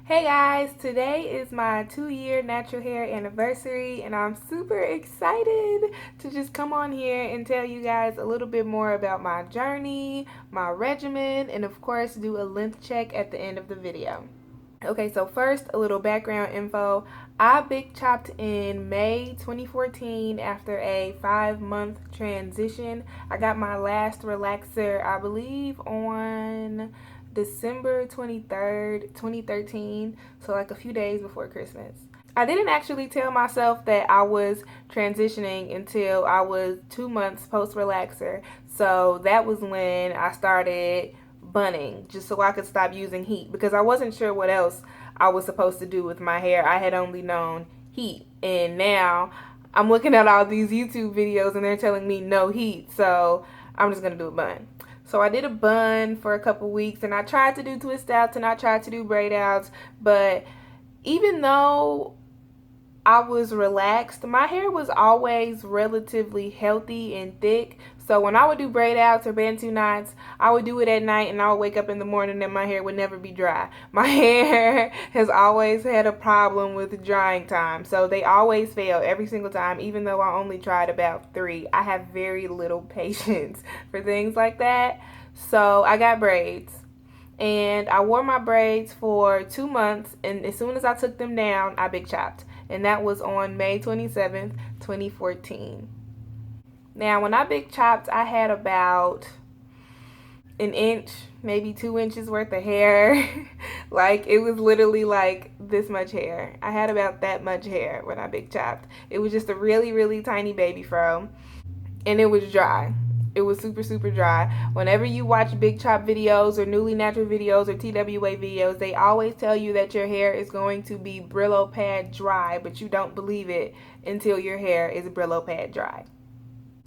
Hey guys, today is my 2-year natural hair anniversary and I'm super excited to just come on here and tell you guys a little bit more about my journey, my regimen, and of course do a length check at the end of the video. Okay, so first a little background info. I big chopped in May 2014 after a 5-month transition. I got my last relaxer, I believe, on December 23rd, 2013, so like a few days before Christmas. I didn't actually tell myself that I was transitioning until I was 2 months post relaxer. So that was when I started bunning just so I could stop using heat because I wasn't sure what else I was supposed to do with my hair. I had only known heat, and now I'm looking at all these YouTube videos and they're telling me no heat, so I'm just gonna do a bun. So I did a bun for a couple weeks and I tried to do twist outs and I tried to do braid outs, but even though I was relaxed, my hair was always relatively healthy and thick. So when I would do braid outs or bantu knots, I would do it at night and I would wake up in the morning and my hair would never be dry. My hair has always had a problem with drying time. So they always fail every single time, even though I only tried about 3. I have very little patience for things like that. So I got braids and I wore my braids for 2 months, and as soon as I took them down, I big chopped. And that was on May 27th, 2014. Now, when I big chopped, I had about an inch, maybe 2 inches worth of hair. Like, it was literally like this much hair. I had about that much hair when I big chopped. It was just a really, really tiny baby fro, and it was dry. It was super, super dry. Whenever you watch big chop videos or newly natural videos or TWA videos, they always tell you that your hair is going to be Brillo pad dry, but you don't believe it until your hair is Brillo pad dry.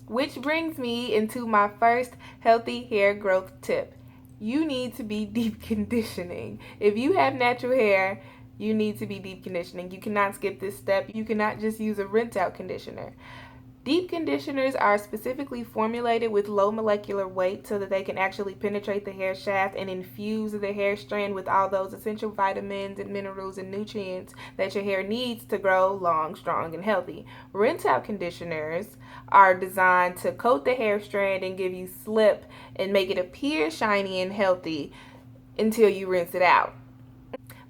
Which brings me into my first healthy hair growth tip. You need to be deep conditioning. If you have natural hair, you need to be deep conditioning. You cannot skip this step. You cannot just use a rinse out conditioner. Deep conditioners are specifically formulated with low molecular weight so that they can actually penetrate the hair shaft and infuse the hair strand with all those essential vitamins and minerals and nutrients that your hair needs to grow long, strong, and healthy. Rinse out conditioners are designed to coat the hair strand and give you slip and make it appear shiny and healthy until you rinse it out.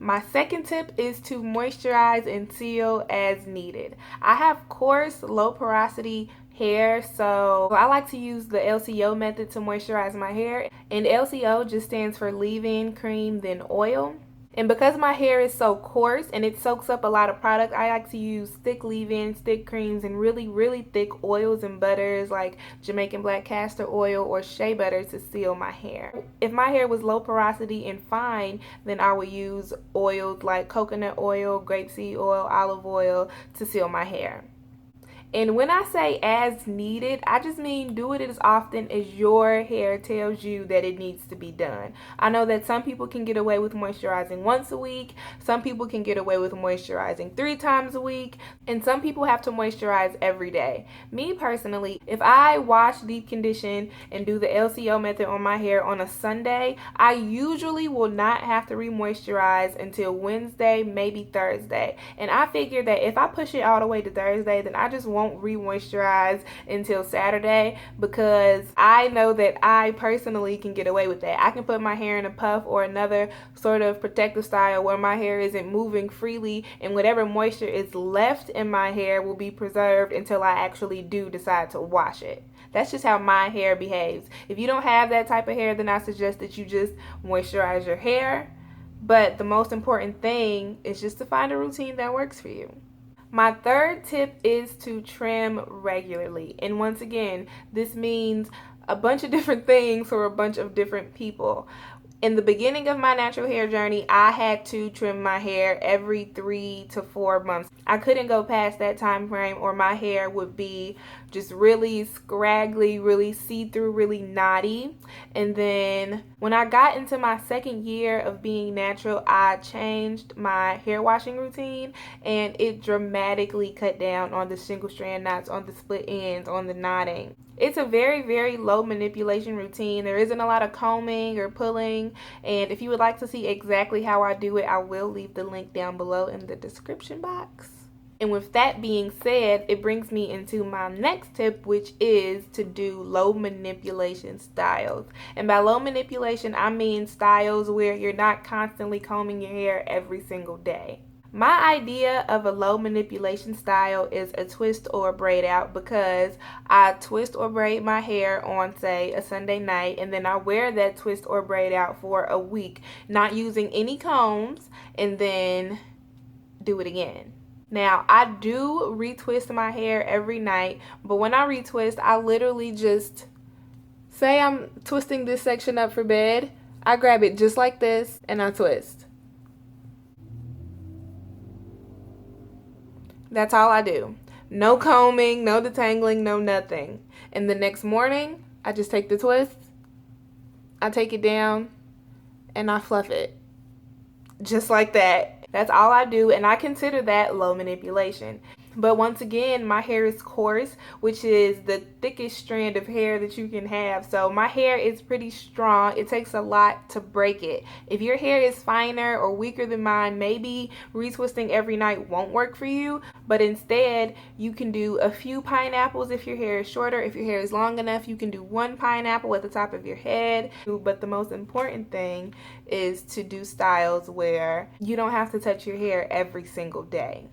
My second tip is to moisturize and seal as needed. I have coarse, low porosity hair, so I like to use the LCO method to moisturize my hair. And LCO just stands for leave-in, cream, then oil. And because my hair is so coarse and it soaks up a lot of product, I like to use thick leave-ins, thick creams, and really, really thick oils and butters like Jamaican black castor oil or shea butter to seal my hair. If my hair was low porosity and fine, then I would use oils like coconut oil, grapeseed oil, olive oil to seal my hair. And when I say as needed, I just mean do it as often as your hair tells you that it needs to be done. I know that some people can get away with moisturizing once a week, some people can get away with moisturizing 3 times a week, and some people have to moisturize every day. Me personally, if I wash, deep condition, and do the LCO method on my hair on a Sunday, I usually will not have to re-moisturize until Wednesday, maybe Thursday. And I figure that if I push it all the way to Thursday, then I just won't re-moisturize until Saturday, because I know that I personally can get away with that. I can put my hair in a puff or another sort of protective style where my hair isn't moving freely, and whatever moisture is left in my hair will be preserved until I actually do decide to wash it. That's just how my hair behaves. If you don't have that type of hair, then I suggest that you just moisturize your hair. But the most important thing is just to find a routine that works for you. My third tip is to trim regularly. And once again, this means a bunch of different things for a bunch of different people. In the beginning of my natural hair journey, I had to trim my hair every 3 to 4 months. I couldn't go past that time frame or my hair would be just really scraggly, really see-through, really knotty. And then when I got into my second year of being natural, I changed my hair washing routine, and it dramatically cut down on the single strand knots, on the split ends, on the knotting. It's a very, very low manipulation routine. There isn't a lot of combing or pulling. And if you would like to see exactly how I do it, I will leave the link down below in the description box. And with that being said, it brings me into my next tip, which is to do low manipulation styles. And by low manipulation, I mean styles where you're not constantly combing your hair every single day. My idea of a low manipulation style is a twist or a braid out, because I twist or braid my hair on, say, a Sunday night, and then I wear that twist or braid out for a week, not using any combs, and then do it again. Now, I do retwist my hair every night, but when I retwist, I literally just, say I'm twisting this section up for bed, I grab it just like this and I twist. That's all I do. No combing, no detangling, no nothing. And the next morning, I just take the twist, I take it down, and I fluff it. Just like that. That's all I do, and I consider that low manipulation. But once again, my hair is coarse, which is the thickest strand of hair that you can have. So my hair is pretty strong. It takes a lot to break it. If your hair is finer or weaker than mine, maybe retwisting every night won't work for you. But instead, you can do a few pineapples if your hair is shorter. If your hair is long enough, you can do one pineapple at the top of your head. But the most important thing is to do styles where you don't have to touch your hair every single day.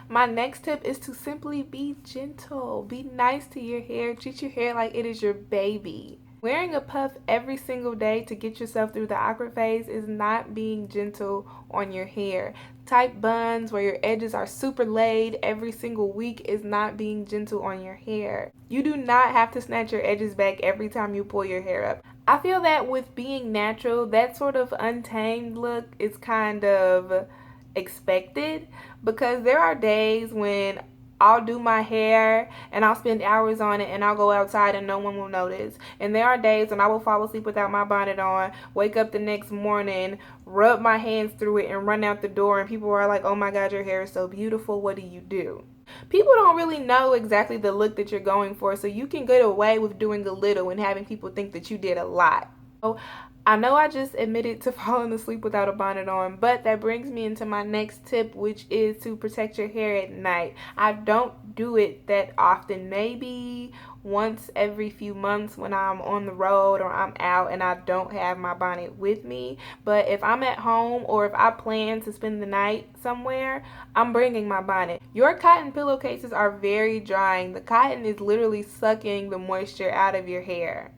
My next tip is to simply be gentle. Be nice to your hair. Treat your hair like it is your baby. Wearing a puff every single day to get yourself through the awkward phase is not being gentle on your hair. Tight buns where your edges are super laid every single week is not being gentle on your hair. You do not have to snatch your edges back every time you pull your hair up. I feel that with being natural, that sort of untamed look is kind of expected, because there are days when I'll do my hair and I'll spend hours on it and I'll go outside and no one will notice. And there are days when I will fall asleep without my bonnet on, wake up the next morning, rub my hands through it and run out the door, and people are like, oh my God, your hair is so beautiful. What do you do? People don't really know exactly the look that you're going for, so you can get away with doing a little and having people think that you did a lot. So I know I just admitted to falling asleep without a bonnet on, but that brings me into my next tip, which is to protect your hair at night. I don't do it that often, maybe once every few months when I'm on the road or I'm out and I don't have my bonnet with me. But if I'm at home or if I plan to spend the night somewhere, I'm bringing my bonnet. Your cotton pillowcases are very drying. The cotton is literally sucking the moisture out of your hair.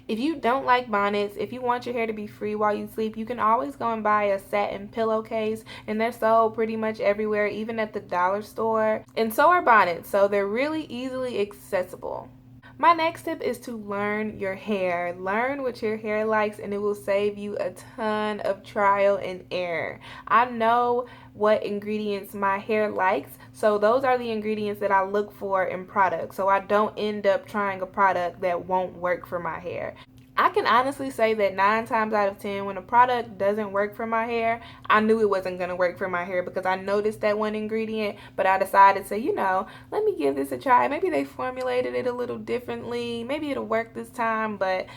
If you don't like bonnets, if you want your hair to be free while you sleep, you can always go and buy a satin pillowcase, and they're sold pretty much everywhere, even at the dollar store. And so are bonnets, so they're really easily accessible. My next tip is to learn your hair. Learn what your hair likes, and it will save you a ton of trial and error. I know what ingredients my hair likes, so those are the ingredients that I look for in products, so I don't end up trying a product that won't work for my hair. I can honestly say that 9 times out of 10, when a product doesn't work for my hair, I knew it wasn't going to work for my hair because I noticed that one ingredient, but I decided to, let me give this a try. Maybe they formulated it a little differently. Maybe it'll work this time, but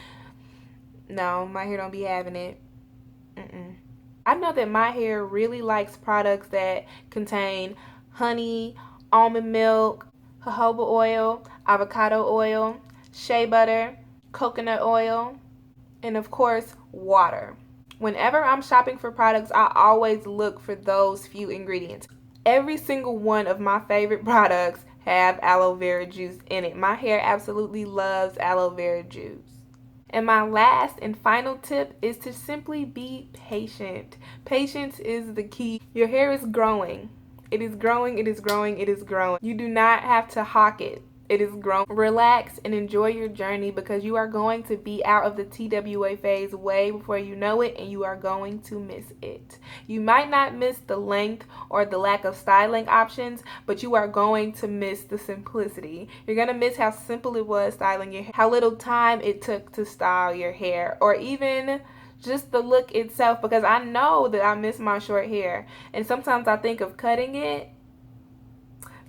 no, my hair don't be having it. I know that my hair really likes products that contain honey, almond milk, jojoba oil, avocado oil, shea butter, coconut oil, and of course, water. Whenever I'm shopping for products, I always look for those few ingredients. Every single one of my favorite products have aloe vera juice in it. My hair absolutely loves aloe vera juice. And my last and final tip is to simply be patient. Patience is the key. Your hair is growing. It is growing, it is growing, it is growing. You do not have to hawk it. It is growing. Relax and enjoy your journey, because you are going to be out of the TWA phase way before you know it, and you are going to miss it. You might not miss the length or the lack of styling options, but you are going to miss the simplicity. You're going to miss how simple it was styling your hair, how little time it took to style your hair, or even just the look itself, because I know that I miss my short hair. And sometimes I think of cutting it,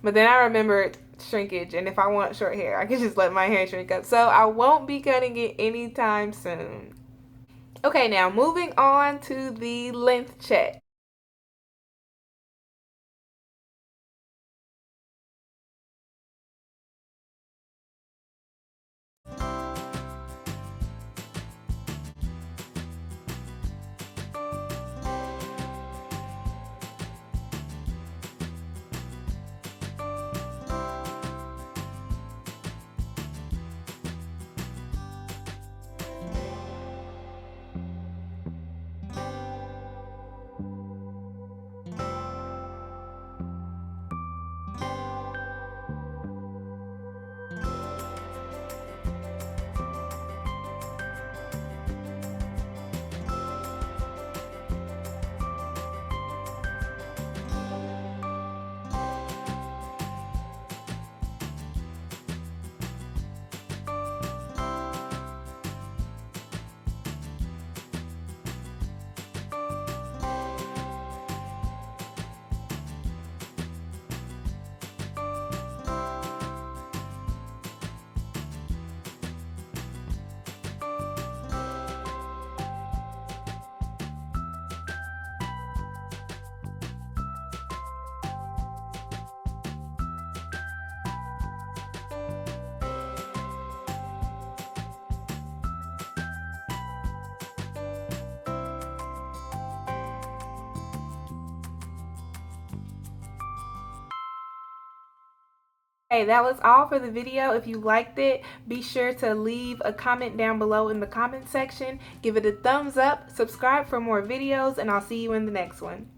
but then I remember shrinkage, and if I want short hair, I can just let my hair shrink up. So I won't be cutting it anytime soon. Okay, now moving on to the length check. Hey, that was all for the video. If you liked it, be sure to leave a comment down below in the comment section. Give it a thumbs up, subscribe for more videos, and I'll see you in the next one.